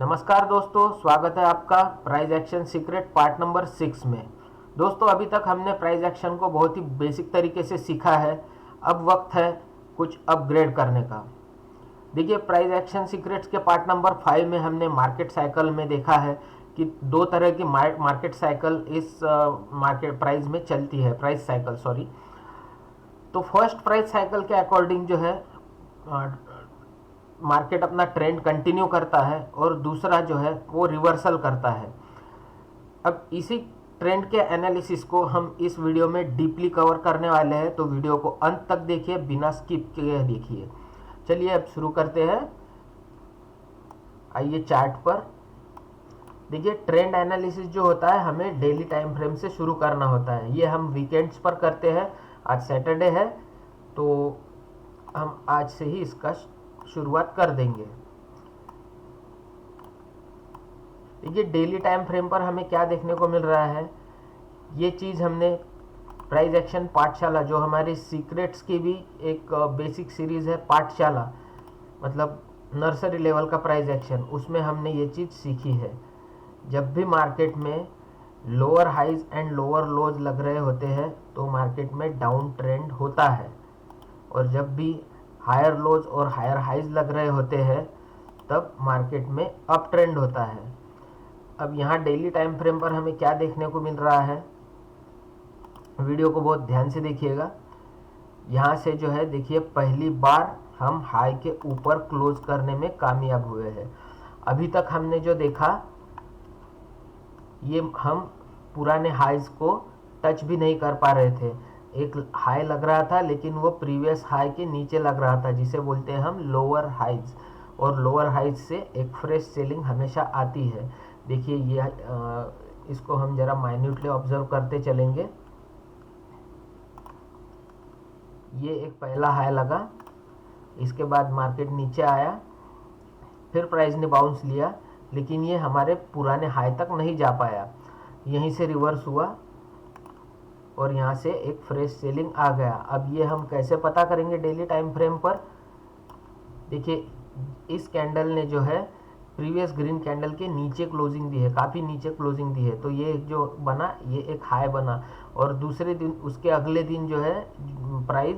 नमस्कार दोस्तों, स्वागत है आपका price action secret part number 6 में। दोस्तों, अभी तक हमने प्राइस एक्शन को बहुत ही बेसिक तरीके से सीखा है। अब वक्त है कुछ अपग्रेड करने का। देखिए, प्राइस एक्शन सीक्रेट्स के पार्ट नंबर 5 में हमने मार्केट साइकिल में देखा है कि दो तरह की मार्केट साइकिल इस मार्केट प्राइस में चलती है। Price cycle sorry. तो फर्स्ट प्राइस साइकिल के अकॉर्डिंग जो है मार्केट अपना ट्रेंड कंटिन्यू करता है और दूसरा जो है वो रिवर्सल करता है। अब इसी ट्रेंड के एनालिसिस को हम इस वीडियो में डीपली कवर करने वाले हैं, तो वीडियो को अंत तक देखिए, बिना स्किप किए देखिए। चलिए अब शुरू करते हैं। आइए चार्ट पर देखिए, ट्रेंड एनालिसिस जो होता है हमें डेली टाइम फ्रेम से शुरू करना होता है। ये हम वीकेंड्स पर करते हैं। आज सैटरडे है तो हम आज से ही इसका शुरुआत कर देंगे। देखिए, डेली टाइम फ्रेम पर हमें क्या देखने को मिल रहा है। ये चीज़ हमने प्राइस एक्शन पाठशाला, जो हमारी सीक्रेट्स की भी एक बेसिक सीरीज़ है, पाठशाला मतलब नर्सरी लेवल का प्राइस एक्शन, उसमें हमने ये चीज़ सीखी है। जब भी मार्केट में lower highs and lower lows लग रहे होते हैं तो मार्केट में डाउन ट्रेंड होता है, और जब भी हायर लोज और हायर हाइज लग रहे होते हैं तब मार्केट में अप ट्रेंड होता है। अब यहाँ डेली टाइम फ्रेम पर हमें क्या देखने को मिल रहा है, वीडियो को बहुत ध्यान से देखिएगा। यहाँ से जो है देखिए, पहली बार हम हाई के ऊपर क्लोज करने में कामयाब हुए हैं। अभी तक हमने जो देखा, ये हम पुराने हाइज को टच भी नहीं कर पा रहे थे। एक हाई लग रहा था लेकिन वो प्रीवियस हाई के नीचे लग रहा था, जिसे बोलते हैं हम लोअर हाइज। और लोअर हाइज से एक फ्रेश सेलिंग हमेशा आती है। देखिए, ये इसको हम जरा माइन्यूटली ऑब्जर्व करते चलेंगे। ये एक पहला हाई लगा, इसके बाद मार्केट नीचे आया, फिर प्राइस ने बाउंस लिया, लेकिन ये हमारे पुराने हाई तक नहीं जा पाया। यहीं से रिवर्स हुआ और यहाँ से एक फ्रेश सेलिंग आ गया। अब ये हम कैसे पता करेंगे डेली टाइम फ्रेम पर। देखिए, इस कैंडल ने जो है प्रीवियस ग्रीन कैंडल के नीचे क्लोजिंग दी है, काफ़ी नीचे क्लोजिंग दी है। तो ये जो बना, ये एक हाई बना, और दूसरे दिन, उसके अगले दिन जो है प्राइस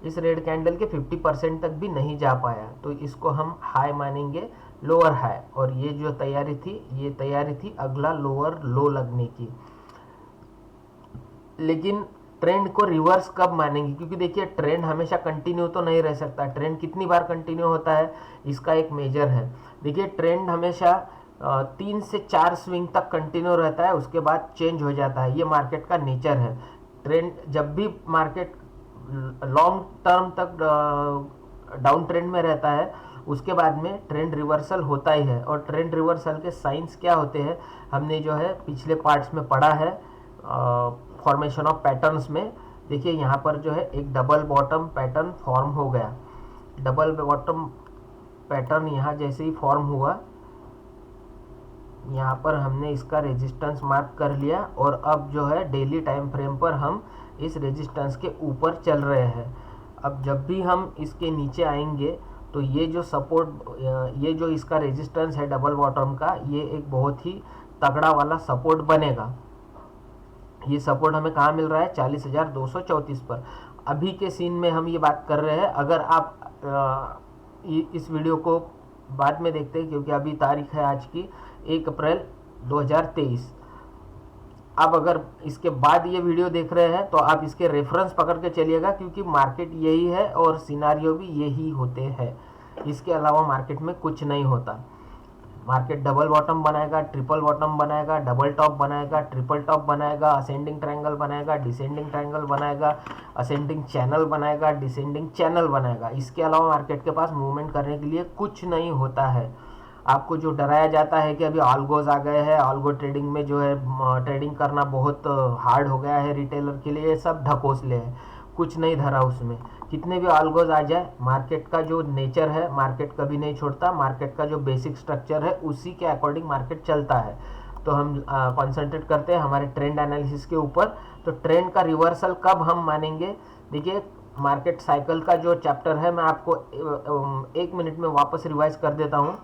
इस रेड कैंडल के 50% तक भी नहीं जा पाया। तो इसको हम हाई मानेंगे, लोअर हाई। और ये जो तैयारी थी, ये तैयारी थी अगला लोअर लो लगने की। लेकिन ट्रेंड को रिवर्स कब मानेंगे, क्योंकि देखिए, ट्रेंड हमेशा कंटिन्यू तो नहीं रह सकता। ट्रेंड कितनी बार कंटिन्यू होता है, इसका एक मेजर है। देखिए, ट्रेंड हमेशा 3 से 4 स्विंग तक कंटिन्यू रहता है, उसके बाद चेंज हो जाता है। ये मार्केट का नेचर है। ट्रेंड जब भी मार्केट लॉन्ग टर्म तक डाउन ट्रेंड में रहता है, उसके बाद में ट्रेंड रिवर्सल होता ही है। और ट्रेंड रिवर्सल के साइंस क्या होते हैं, हमने जो है पिछले पार्ट्स में पढ़ा है फॉर्मेशन ऑफ पैटर्न्स में। देखिए, यहाँ पर जो है एक डबल बॉटम पैटर्न फॉर्म हो गया। डबल बॉटम पैटर्न यहाँ जैसे ही फॉर्म हुआ, यहाँ पर हमने इसका रेजिस्टेंस मार्क कर लिया, और अब जो है डेली टाइम फ्रेम पर हम इस रेजिस्टेंस के ऊपर चल रहे हैं। अब जब भी हम इसके नीचे आएंगे तो ये जो सपोर्ट, ये जो इसका रेजिस्टेंस है डबल बॉटम का, ये एक बहुत ही तगड़ा वाला सपोर्ट बनेगा। ये सपोर्ट हमें कहाँ मिल रहा है, 40,234 पर। अभी के सीन में हम ये बात कर रहे हैं। अगर आप इस वीडियो को बाद में देखते हैं, क्योंकि अभी तारीख है आज की 1 अप्रैल 2023। अब अगर इसके बाद ये वीडियो देख रहे हैं तो आप इसके रेफरेंस पकड़ के चलिएगा, क्योंकि मार्केट यही है और सिनारियो भी यही होते हैं। इसके अलावा मार्केट में कुछ नहीं होता। मार्केट डबल बॉटम बनाएगा, ट्रिपल बॉटम बनाएगा, डबल टॉप बनाएगा, ट्रिपल टॉप बनाएगा, असेंडिंग ट्रायंगल बनाएगा, डिसेंडिंग ट्रायंगल बनाएगा, असेंडिंग चैनल बनाएगा, डिसेंडिंग चैनल बनाएगा। इसके अलावा मार्केट के पास मूवमेंट करने के लिए कुछ नहीं होता है। आपको जो डराया जाता है कि अभी ऑल्गोज आ गए हैं, ऑल्गो ट्रेडिंग में जो है ट्रेडिंग करना बहुत हार्ड हो गया है रिटेलर के लिए, सब ढकोसले है, कुछ नहीं धरा उसमें। कितने भी ऑल्गोज आ जाए, मार्केट का जो नेचर है, मार्केट कभी नहीं छोड़ता। मार्केट का जो बेसिक स्ट्रक्चर है उसी के अकॉर्डिंग मार्केट चलता है। तो हम कॉन्सेंट्रेट करते हैं हमारे ट्रेंड एनालिसिस के ऊपर। तो ट्रेंड का रिवर्सल कब हम मानेंगे, देखिए, मार्केट साइकिल का जो चैप्टर है मैं आपको 1 मिनट में वापस रिवाइज कर देता हूँ।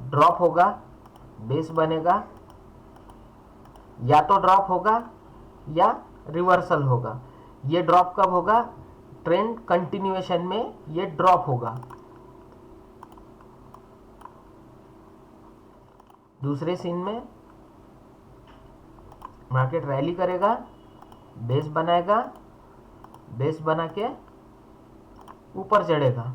ड्रॉप होगा, बेस बनेगा, या तो ड्रॉप होगा या रिवर्सल होगा। ये ड्रॉप कब होगा? ट्रेंड कंटिन्यूएशन में ये ड्रॉप होगा। दूसरे सीन में मार्केट रैली करेगा, बेस बनाएगा, बेस बना के ऊपर चढ़ेगा।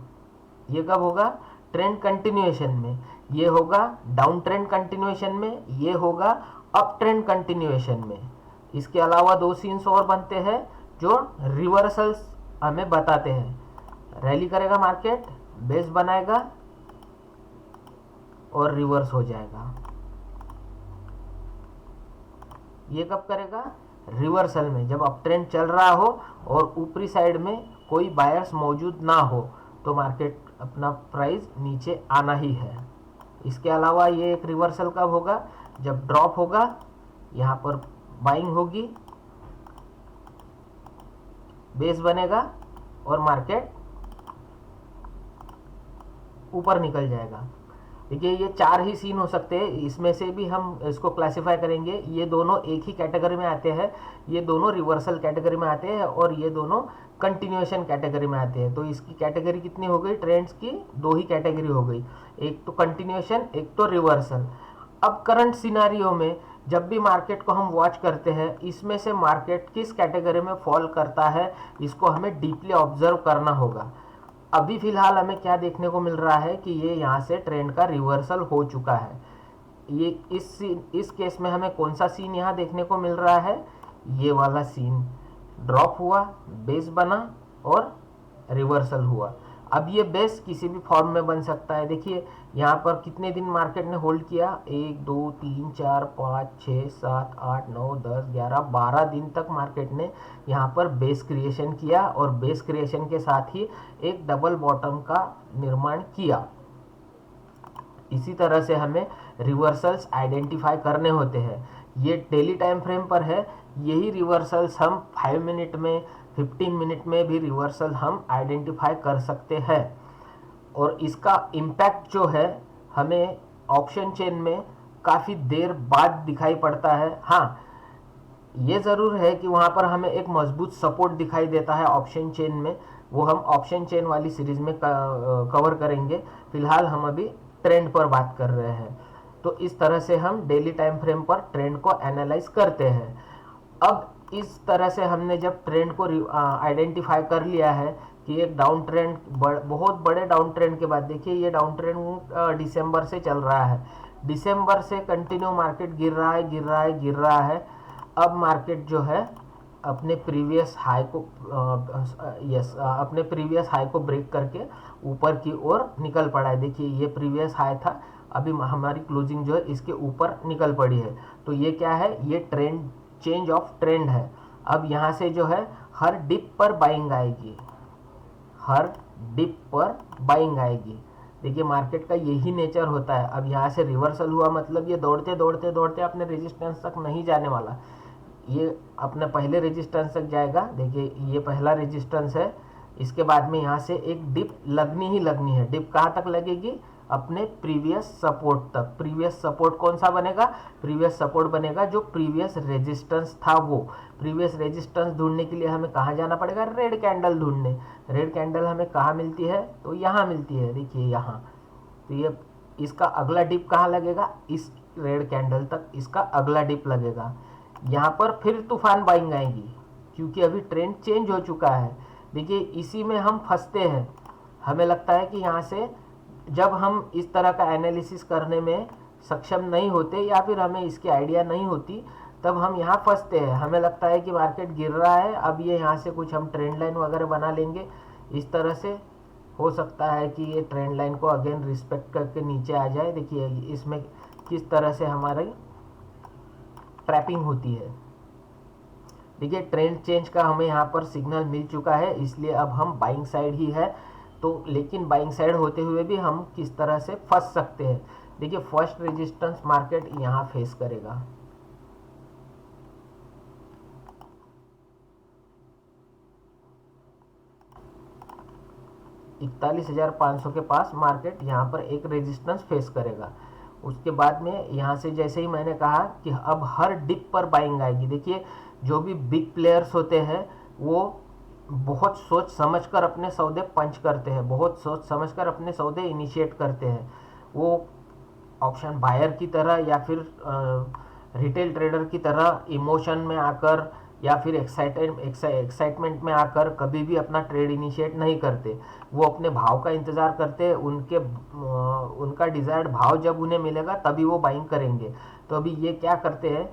ये कब होगा? ट्रेंड कंटिन्यूएशन में। ये होगा डाउन ट्रेंड कंटिन्यूएशन में, ये होगा अप ट्रेंड कंटिन्यूएशन में। इसके अलावा दो सीन्स और बनते हैं जो रिवर्सल्स हमें बताते हैं। रैली करेगा मार्केट, बेस बनाएगा और रिवर्स हो जाएगा। ये कब करेगा? रिवर्सल में, जब अप ट्रेंड चल रहा हो और ऊपरी साइड में कोई बायर्स मौजूद ना हो तो मार्केट अपना प्राइस नीचे आना ही है। इसके अलावा ये एक रिवर्सल कब होगा? जब ड्रॉप होगा, यहाँ पर बाइंग होगी, बेस बनेगा और मार्केट ऊपर निकल जाएगा। देखिए ये चार ही सीन हो सकते हैं, इसमें से भी हम इसको क्लासिफाई करेंगे। ये दोनों एक ही कैटेगरी में आते हैं, ये दोनों रिवर्सल कैटेगरी में आते हैं और ये दोनों कंटिन्यूएशन कैटेगरी में आते हैं। तो इसकी कैटेगरी कितनी हो गई? ट्रेंड्स की दो ही कैटेगरी हो गई, एक तो कंटिन्यूएशन, एक तो रिवर्सल। अब करंट सिनारियो में जब भी मार्केट को हम वॉच करते हैं, इसमें से मार्केट किस कैटेगरी में फॉल करता है इसको हमें डीपली ऑब्जर्व करना होगा। अभी फिलहाल हमें क्या देखने को मिल रहा है कि ये यहाँ से ट्रेंड का रिवर्सल हो चुका है। ये इस केस में हमें कौन सा सीन यहाँ देखने को मिल रहा है? ये वाला सीन। ड्रॉप हुआ, बेस बना और रिवर्सल हुआ। अब ये बेस किसी भी फॉर्म में बन सकता है। देखिए यहाँ पर कितने दिन मार्केट ने होल्ड किया? 1 2 3 4 5 6 7 8 9 10 11 12 दिन तक मार्केट ने यहाँ पर बेस क्रिएशन किया और बेस क्रिएशन के साथ ही एक डबल बॉटम का निर्माण किया। इसी तरह से हमें रिवर्सल्स आइडेंटिफाई करने होते हैं। ये डेली टाइम फ्रेम पर है, यही रिवर्सल्स हम 5 मिनट में, 15 मिनट में भी रिवर्सल हम आइडेंटिफाई कर सकते हैं। और इसका इम्पैक्ट जो है हमें ऑप्शन चेन में काफ़ी देर बाद दिखाई पड़ता है। हाँ, ये ज़रूर है कि वहाँ पर हमें एक मजबूत सपोर्ट दिखाई देता है ऑप्शन चेन में, वो हम ऑप्शन चेन वाली सीरीज में कवर करेंगे। फिलहाल हम अभी ट्रेंड पर बात कर रहे हैं। तो इस तरह से हम डेली टाइम फ्रेम पर ट्रेंड को एनालाइज करते हैं। अब इस तरह से हमने जब ट्रेंड को आइडेंटिफाई कर लिया है कि एक डाउन ट्रेंड, बहुत बड़े डाउन ट्रेंड के बाद, देखिए ये डाउन ट्रेंड दिसंबर से चल रहा है, दिसंबर से कंटिन्यू मार्केट गिर रहा है, गिर रहा है, गिर रहा है। अब मार्केट जो है अपने प्रीवियस हाई को अपने प्रीवियस हाई को ब्रेक करके ऊपर की ओर निकल पड़ा है। देखिए ये प्रीवियस हाई था, अभी हमारी क्लोजिंग जो है इसके ऊपर निकल पड़ी है। तो ये क्या है? ये ट्रेंड, चेंज ऑफ ट्रेंड है। अब यहाँ से जो है हर डिप पर बाइंग आएगी, हर डिप पर बाइंग आएगी। देखिए मार्केट का यही नेचर होता है। अब यहाँ से रिवर्सल हुआ मतलब ये दौड़ते दौड़ते दौड़ते अपने रेजिस्टेंस तक नहीं जाने वाला, ये अपने पहले रेजिस्टेंस तक जाएगा। देखिए ये पहला रेजिस्टेंस है, इसके बाद में यहाँ से एक डिप लगनी ही लगनी है। डिप कहाँ तक लगेगी? अपने प्रीवियस सपोर्ट तक। प्रीवियस सपोर्ट कौन सा बनेगा? प्रीवियस सपोर्ट बनेगा जो प्रीवियस रेजिस्टेंस था वो। प्रीवियस रेजिस्टेंस ढूंढने के लिए हमें कहाँ जाना पड़ेगा? रेड कैंडल ढूंढने। रेड कैंडल हमें कहाँ मिलती है? तो यहाँ मिलती है, देखिए यहाँ। तो ये इसका अगला डिप कहाँ लगेगा? इस रेड कैंडल तक इसका अगला डिप लगेगा। यहाँ पर फिर तूफान बाइंग आएगी क्योंकि अभी ट्रेंड चेंज हो चुका है। देखिए इसी में हम फंसते हैं। हमें लगता है कि यहाँ से जब हम इस तरह का एनालिसिस करने में सक्षम नहीं होते या फिर हमें इसकी आइडिया नहीं होती, तब हम यहाँ फंसते हैं। हमें लगता है कि मार्केट गिर रहा है, अब ये यहाँ से कुछ हम ट्रेंड लाइन वगैरह बना लेंगे। इस तरह से हो सकता है कि ये ट्रेंड लाइन को अगेन रिस्पेक्ट करके नीचे आ जाए। देखिए इसमें किस तरह से हमारी ट्रैपिंग होती है। देखिए ट्रेंड चेंज का हमें यहाँ पर सिग्नल मिल चुका है, इसलिए अब हम बाइंग साइड ही है। तो लेकिन बाइंग साइड होते हुए भी हम किस तरह से फंस सकते हैं? देखिए फर्स्ट रेजिस्टेंस मार्केट यहाँ फेस करेगा, $41,500 के पास मार्केट यहाँ पर एक रेजिस्टेंस फेस करेगा। उसके बाद में यहाँ से जैसे ही मैंने कहा कि अब हर डिप पर बाइंग आएगी। देखिए जो भी बिग प्लेयर्स होते हैं वो बहुत सोच समझकर अपने सौदे पंच करते हैं, बहुत सोच समझकर अपने सौदे इनिशिएट करते हैं। वो ऑप्शन बायर की तरह या फिर रिटेल ट्रेडर की तरह इमोशन में आकर या फिर एक्साइटमेंट में आकर कभी भी अपना ट्रेड इनिशिएट नहीं करते। वो अपने भाव का इंतज़ार करते हैं, उनका डिज़ायर्ड भाव जब उन्हें मिलेगा तभी वो बाइंग करेंगे। तो अभी ये क्या करते हैं,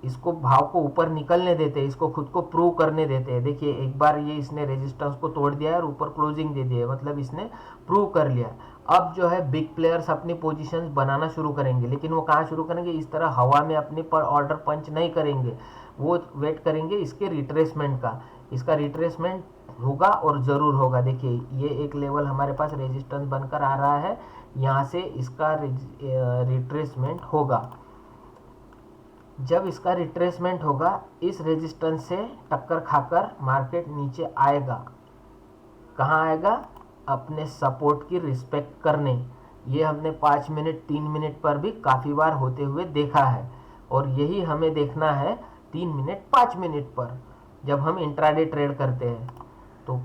इसको भाव को ऊपर निकलने देते हैं, इसको खुद को प्रूव करने देते हैं। देखिए एक बार ये इसने रेजिस्टेंस को तोड़ दिया और ऊपर क्लोजिंग दे दिया, मतलब इसने प्रूव कर लिया। अब जो है बिग प्लेयर्स अपनी पोजीशंस बनाना शुरू करेंगे, लेकिन वो कहाँ शुरू करेंगे, इस तरह हवा में अपनी पर ऑर्डर पंच नहीं करेंगे, वो वेट करेंगे इसके रिट्रेसमेंट का। इसका रिट्रेसमेंट होगा और ज़रूर होगा। देखिए ये एक लेवल हमारे पास रेजिस्टेंस बनकर आ रहा है, यहाँ से इसका रिट्रेसमेंट होगा। जब इसका रिट्रेसमेंट होगा इस रेजिस्टेंस से टक्कर खाकर मार्केट नीचे आएगा। कहाँ आएगा, अपने सपोर्ट की रिस्पेक्ट करने। ये हमने 5 मिनट 3 मिनट पर भी काफ़ी बार होते हुए देखा है, और यही हमें देखना है 3 मिनट 5 मिनट पर जब हम इंट्राडे ट्रेड करते हैं। तो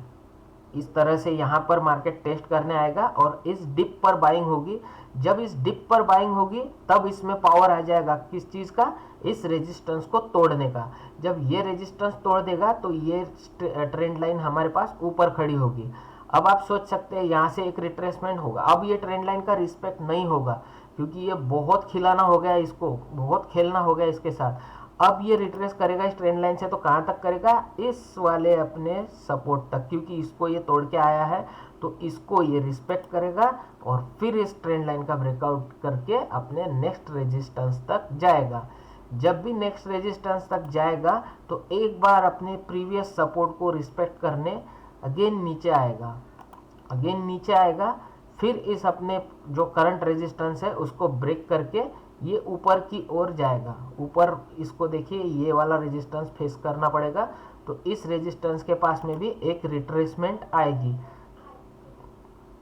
इस तरह से यहाँ पर मार्केट टेस्ट करने आएगा और इस डिप पर बाइंग होगी। जब इस डिप पर बाइंग होगी तब इसमें पावर आ जाएगा, किस चीज़ का, इस रेजिस्टेंस को तोड़ने का। जब ये रेजिस्टेंस तोड़ देगा तो ये ट्रेंड लाइन हमारे पास ऊपर खड़ी होगी। अब आप सोच सकते हैं यहाँ से एक रिट्रेसमेंट होगा। अब ये ट्रेंड लाइन का रिस्पेक्ट नहीं होगा क्योंकि ये बहुत खिलाना हो गया, इसको बहुत खेलना हो गया इसके साथ। अब ये रिट्रेस करेगा इस ट्रेंड लाइन से, तो कहाँ तक करेगा, इस वाले अपने सपोर्ट तक, क्योंकि इसको ये तोड़ के आया है तो इसको ये रिस्पेक्ट करेगा और फिर इस ट्रेंड लाइन का ब्रेकआउट करके अपने नेक्स्ट रेजिस्टेंस तक जाएगा। जब भी नेक्स्ट रेजिस्टेंस तक जाएगा तो एक बार अपने प्रीवियस सपोर्ट को रिस्पेक्ट करने अगेन नीचे आएगा, फिर इस अपने जो करंट रेजिस्टेंस है उसको ब्रेक करके ये ऊपर की ओर जाएगा। ऊपर इसको देखिए ये वाला रेजिस्टेंस फेस करना पड़ेगा, तो इस रेजिस्टेंस के पास में भी एक रिट्रेसमेंट आएगी।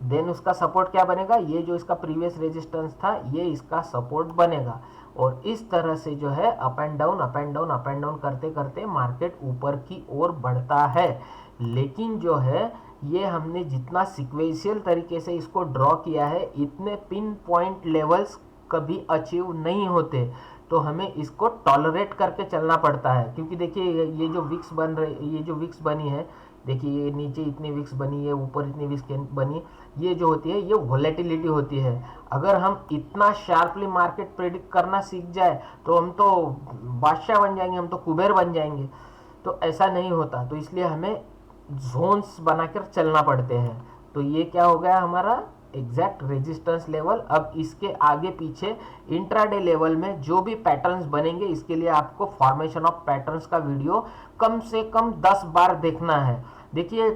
देन उसका सपोर्ट क्या बनेगा, ये जो इसका प्रीवियस रेजिस्टेंस था ये इसका सपोर्ट बनेगा। और इस तरह से जो है अप एंड डाउन करते करते मार्केट ऊपर की ओर बढ़ता है। लेकिन जो है ये हमने जितना सिक्वेंशियल तरीके से इसको ड्रॉ किया है, इतने पिन पॉइंट लेवल्स कभी अचीव नहीं होते, तो हमें इसको टॉलरेट करके चलना पड़ता है। क्योंकि देखिए ये जो विक्स बन रही, ये जो विक्स बनी है, देखिए ये नीचे इतनी विक्स बनी है, ऊपर इतनी विक्स बनी, ये जो होती है ये वोलेटिलिटी होती है। अगर हम इतना शार्पली मार्केट प्रेडिक्ट करना सीख जाए तो हम तो बादशाह बन जाएंगे, हम तो कुबेर बन जाएंगे। तो ऐसा नहीं होता, तो इसलिए हमें जोन्स बनाकर चलना पड़ते हैं। तो ये क्या हो गया हमारा एग्जैक्ट रेजिस्टेंस लेवल। अब इसके आगे पीछे इंट्राडे लेवल में जो भी पैटर्न्स बनेंगे, इसके लिए आपको फॉर्मेशन ऑफ पैटर्न्स का वीडियो कम से कम 10 बार देखना है। देखिए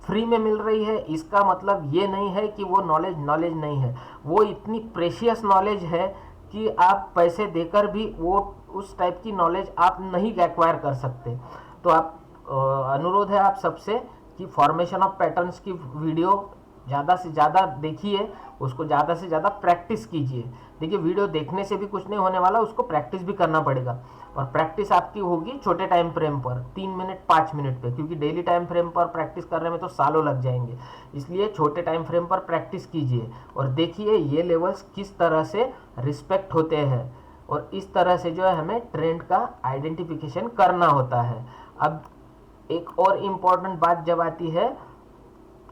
फ्री में मिल रही है, इसका मतलब ये नहीं है कि वो नॉलेज नहीं है, वो इतनी प्रेशियस नॉलेज है कि आप पैसे देकर भी वो उस टाइप की नॉलेज आप नहीं एक्वायर कर सकते। तो आप अनुरोध है आप सबसे कि फॉर्मेशन ऑफ पैटर्न्स की वीडियो ज़्यादा से ज़्यादा देखिए, उसको ज़्यादा से ज़्यादा प्रैक्टिस कीजिए। देखिए वीडियो देखने से भी कुछ नहीं होने वाला, उसको प्रैक्टिस भी करना पड़ेगा। और प्रैक्टिस आपकी होगी छोटे टाइम फ्रेम पर 3 मिनट 5 मिनट पे, क्योंकि डेली टाइम फ्रेम पर प्रैक्टिस करने में तो सालों लग जाएंगे। इसलिए छोटे टाइम फ्रेम पर प्रैक्टिस कीजिए और देखिए ये लेवल्स किस तरह से रिस्पेक्ट होते हैं, और इस तरह से जो है हमें ट्रेंड का आइडेंटिफिकेशन करना होता है। अब एक और इम्पॉर्टेंट बात जब आती है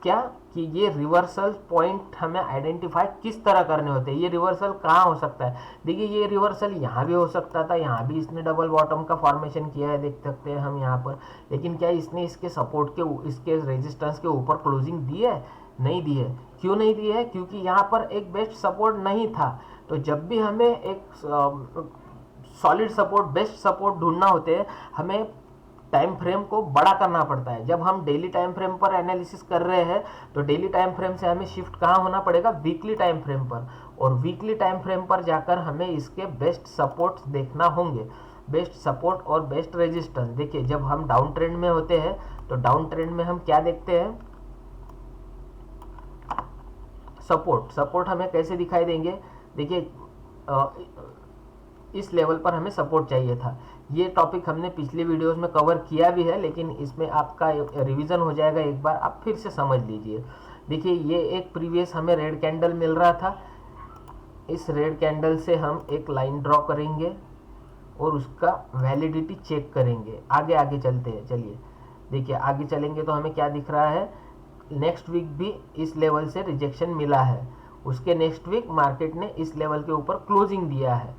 क्या, कि ये रिवर्सल पॉइंट हमें आइडेंटिफाई किस तरह करने होते हैं। ये रिवर्सल कहाँ हो सकता है, देखिए ये रिवर्सल यहाँ भी हो सकता था, यहाँ भी इसने डबल बॉटम का फॉर्मेशन किया है, देख सकते हैं हम यहाँ पर। लेकिन क्या इसने इसके सपोर्ट के, इसके रेजिस्टेंस के ऊपर क्लोजिंग दी है, नहीं दी है। क्यों नहीं दी है, क्योंकि यहाँ पर एक बेस्ट सपोर्ट नहीं था। तो जब भी हमें एक सॉलिड सपोर्ट, बेस्ट सपोर्ट ढूंढना होते हैं, हमें टाइम फ्रेम को बड़ा करना पड़ता है। जब हम डेली टाइम फ्रेम पर एनालिसिस कर रहे हैं तो डेली टाइम फ्रेम से हमें शिफ्ट कहाँ होना पड़ेगा, वीकली टाइम फ्रेम पर, और वीकली टाइम फ्रेम पर जाकर हमें इसके बेस्ट सपोर्ट्स देखना होंगे, बेस्ट सपोर्ट और बेस्ट रेजिस्टेंस। देखिए जब हम डाउन ट्रेंड में होते हैं तो डाउन ट्रेंड में हम क्या देखते हैं, सपोर्ट हमें कैसे दिखाई देंगे। देखिए इस लेवल पर हमें सपोर्ट चाहिए था। ये टॉपिक हमने पिछले वीडियोस में कवर किया भी है, लेकिन इसमें आपका रिवीजन हो जाएगा, एक बार आप फिर से समझ लीजिए। देखिए ये एक प्रीवियस हमें रेड कैंडल मिल रहा था, इस रेड कैंडल से हम एक लाइन ड्रॉ करेंगे और उसका वैलिडिटी चेक करेंगे। आगे आगे चलते हैं, चलिए देखिए आगे चलेंगे तो हमें क्या दिख रहा है, नेक्स्ट वीक भी इस लेवल से रिजेक्शन मिला है, उसके नेक्स्ट वीक मार्केट ने इस लेवल के ऊपर क्लोजिंग दिया है,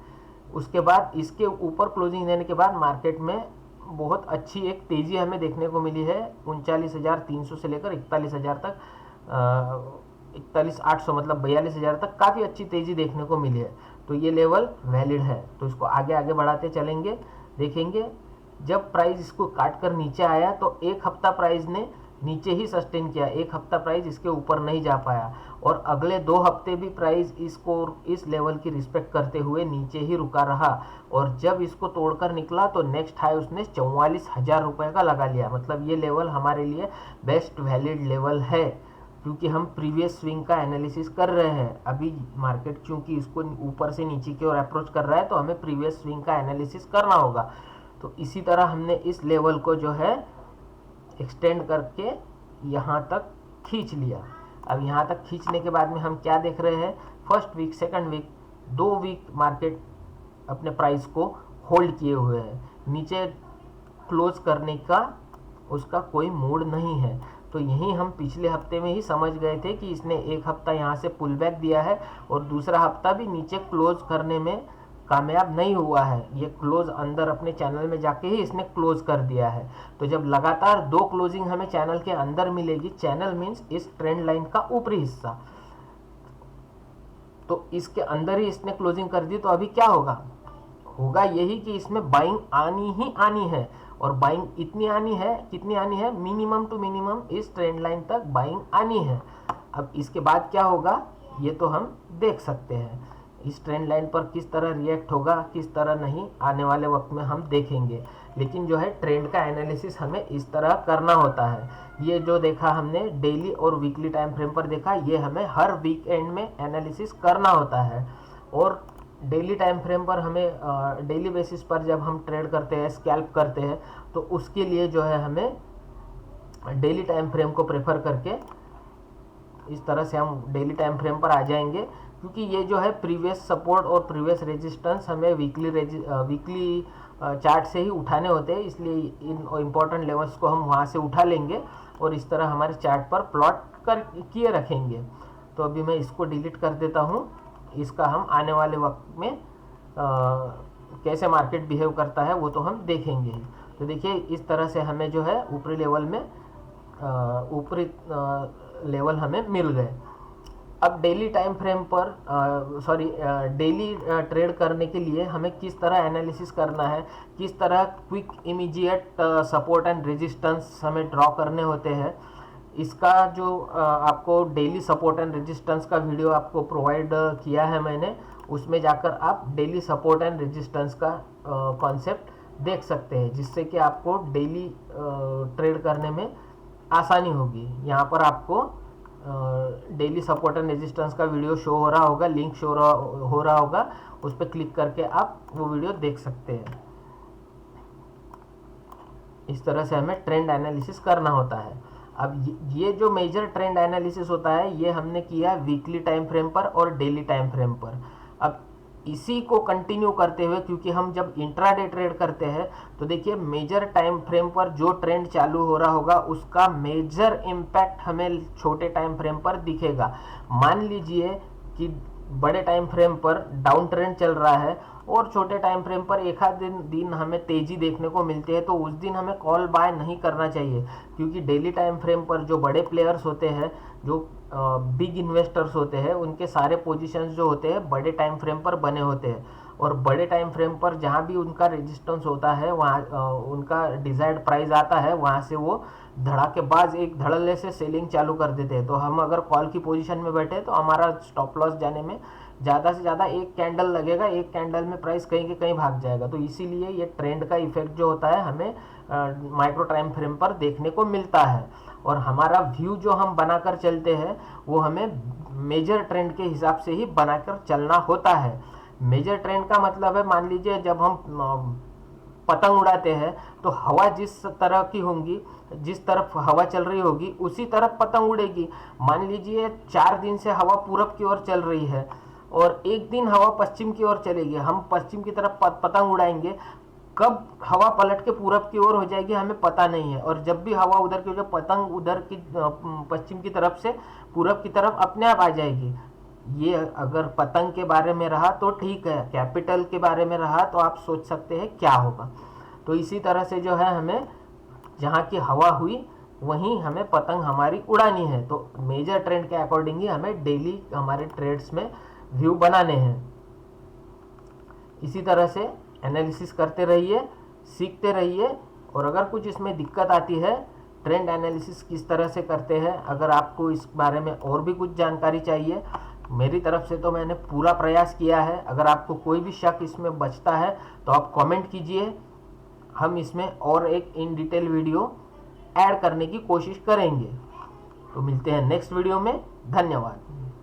उसके बाद इसके ऊपर क्लोजिंग देने के बाद मार्केट में बहुत अच्छी एक तेज़ी हमें देखने को मिली है 39,300 से लेकर 41,000 तक, 41,800 मतलब 42,000 तक काफ़ी अच्छी तेज़ी देखने को मिली है। तो ये लेवल वैलिड है, तो इसको आगे आगे बढ़ाते चलेंगे। देखेंगे जब प्राइस इसको काट कर नीचे आया तो एक हफ्ता प्राइस ने नीचे ही सस्टेन किया, एक हफ्ता प्राइस इसके ऊपर नहीं जा पाया, और अगले 2 हफ्ते भी प्राइस इसको इस लेवल की रिस्पेक्ट करते हुए नीचे ही रुका रहा, और जब इसको तोड़कर निकला तो नेक्स्ट हाई उसने 44,000 रुपये का लगा लिया। मतलब ये लेवल हमारे लिए बेस्ट वैलिड लेवल है, क्योंकि हम प्रीवियस स्विंग का एनालिसिस कर रहे हैं। अभी मार्केट चूंकि इसको ऊपर से नीचे की ओर अप्रोच कर रहा है तो हमें प्रीवियस स्विंग का एनालिसिस करना होगा। तो इसी तरह हमने इस लेवल को जो है एक्सटेंड करके यहाँ तक खींच लिया। अब यहाँ तक खींचने के बाद में हम क्या देख रहे हैं, first week, second week, 2 week market अपने प्राइस को होल्ड किए हुए है, नीचे क्लोज करने का उसका कोई मूड नहीं है। तो यही हम पिछले हफ्ते में ही समझ गए थे कि इसने एक हफ्ता यहाँ से पुल बैक दिया है और दूसरा हफ्ता भी नीचे क्लोज करने में कामयाब नहीं हुआ है, ये क्लोज अंदर अपने चैनल में जाके ही इसने क्लोज कर दिया है। तो जब लगातार 2 क्लोजिंग हमें चैनल के अंदर मिलेगी, चैनल मीन्स इस ट्रेंड लाइन का ऊपरी हिस्सा, तो इसके अंदर ही इसने क्लोजिंग कर दी, तो अभी क्या होगा, होगा यही कि इसमें बाइंग आनी ही आनी है, और बाइंग इतनी आनी है, कितनी आनी है, मिनिमम टू मिनिमम इस ट्रेंड लाइन तक बाइंग आनी है। अब इसके बाद क्या होगा ये तो हम देख सकते हैं, इस ट्रेंड लाइन पर किस तरह रिएक्ट होगा, किस तरह नहीं, आने वाले वक्त में हम देखेंगे। लेकिन जो है ट्रेंड का एनालिसिस हमें इस तरह करना होता है। ये जो देखा हमने डेली और वीकली टाइम फ्रेम पर देखा, ये हमें हर वीक एंड में एनालिसिस करना होता है। और डेली टाइम फ्रेम पर हमें डेली बेसिस पर जब हम ट्रेड करते हैं, स्कैल्प करते हैं, तो उसके लिए जो है हमें डेली टाइम फ्रेम को प्रेफर करके इस तरह से हम डेली टाइम फ्रेम पर आ जाएंगे, क्योंकि ये जो है प्रीवियस सपोर्ट और प्रीवियस रेजिस्टेंस हमें वीकली चार्ट से ही उठाने होते हैं, इसलिए इन इम्पोर्टेंट लेवल्स को हम वहाँ से उठा लेंगे और इस तरह हमारे चार्ट पर प्लॉट कर किए रखेंगे। तो अभी मैं इसको डिलीट कर देता हूँ, इसका हम आने वाले वक्त में कैसे मार्केट बिहेव करता है वो तो हम देखेंगे ही। तो देखिए इस तरह से हमें जो है ऊपरी लेवल में ऊपरी लेवल हमें मिल गए। अब डेली टाइम फ्रेम पर डेली ट्रेड करने के लिए हमें किस तरह एनालिसिस करना है, किस तरह quick immediate support and resistance हमें ड्रॉ करने होते हैं, इसका जो आपको डेली सपोर्ट एंड रेजिस्टेंस का वीडियो आपको प्रोवाइड किया है मैंने, उसमें जाकर आप डेली सपोर्ट एंड रेजिस्टेंस का कॉन्सेप्ट देख सकते हैं, जिससे कि आपको डेली ट्रेड करने में आसानी होगी। यहाँ पर आपको डेली सपोर्ट एंड रेजिस्टेंस का वीडियो शो हो रहा होगा, लिंक शो हो रहा होगा, उस पर क्लिक करके आप वो वीडियो देख सकते हैं। इस तरह से हमें ट्रेंड एनालिसिस करना होता है। अब ये जो मेजर ट्रेंड एनालिसिस होता है ये हमने किया वीकली टाइम फ्रेम पर और डेली टाइम फ्रेम पर। अब इसी को कंटिन्यू करते हुए, क्योंकि हम जब इंट्राडे ट्रेड करते हैं तो देखिए मेजर टाइम फ्रेम पर जो ट्रेंड चालू हो रहा होगा उसका मेजर इम्पैक्ट हमें छोटे टाइम फ्रेम पर दिखेगा। मान लीजिए कि बड़े टाइम फ्रेम पर डाउन ट्रेंड चल रहा है और छोटे टाइम फ्रेम पर एक आध दिन हमें तेजी देखने को मिलती है, तो उस दिन हमें कॉल बाय नहीं करना चाहिए, क्योंकि डेली टाइम फ्रेम पर जो बड़े प्लेयर्स होते हैं, जो बिग इन्वेस्टर्स होते हैं, उनके सारे पोजीशंस जो होते हैं बड़े टाइम फ्रेम पर बने होते हैं, और बड़े टाइम फ्रेम पर जहाँ भी उनका रेजिस्टेंस होता है वहाँ उनका डिजायर्ड प्राइस आता है, वहाँ से वो धड़ाकेबाज एक धड़ल्ले से सेलिंग चालू कर देते हैं। तो हम अगर कॉल की पोजीशन में बैठे तो हमारा स्टॉप लॉस जाने में ज़्यादा से ज़्यादा एक कैंडल लगेगा, एक कैंडल में प्राइस कहीं के कहीं भाग जाएगा। तो इसीलिए ये ट्रेंड का इफेक्ट जो होता है हमें माइक्रो टाइम फ्रेम पर देखने को मिलता है, और हमारा व्यू जो हम बनाकर चलते हैं वो हमें मेजर ट्रेंड के हिसाब से ही बनाकर चलना होता है। मेजर ट्रेंड का मतलब है, मान लीजिए जब हम पतंग उड़ाते हैं तो हवा जिस तरह की होंगी, जिस तरफ हवा चल रही होगी उसी तरफ पतंग उड़ेगी। मान लीजिए 4 दिन से हवा पूरब की ओर चल रही है और एक दिन हवा पश्चिम की ओर चलेगी, हम पश्चिम की तरफ पतंग उड़ाएंगे, कब हवा पलट के पूरब की ओर हो जाएगी हमें पता नहीं है। और जब भी हवा उधर की, जो पतंग उधर की पश्चिम की तरफ से पूरब की तरफ अपने आप आ जाएगी। ये अगर पतंग के बारे में रहा तो ठीक है, कैपिटल के बारे में रहा तो आप सोच सकते हैं क्या होगा। तो इसी तरह से जो है हमें जहाँ की हवा हुई वहीं हमें पतंग हमारी उड़ानी है। तो मेजर ट्रेंड के अकॉर्डिंग ही हमें डेली हमारे ट्रेड्स में व्यू बनाने हैं। इसी तरह से एनालिसिस करते रहिए, सीखते रहिए। और अगर कुछ इसमें दिक्कत आती है, ट्रेंड एनालिसिस किस तरह से करते हैं, अगर आपको इस बारे में और भी कुछ जानकारी चाहिए, मेरी तरफ से तो मैंने पूरा प्रयास किया है। अगर आपको कोई भी शक इसमें बचता है तो आप कमेंट कीजिए, हम इसमें और एक इन डिटेल वीडियो ऐड करने की कोशिश करेंगे। तो मिलते हैं नेक्स्ट वीडियो में। धन्यवाद।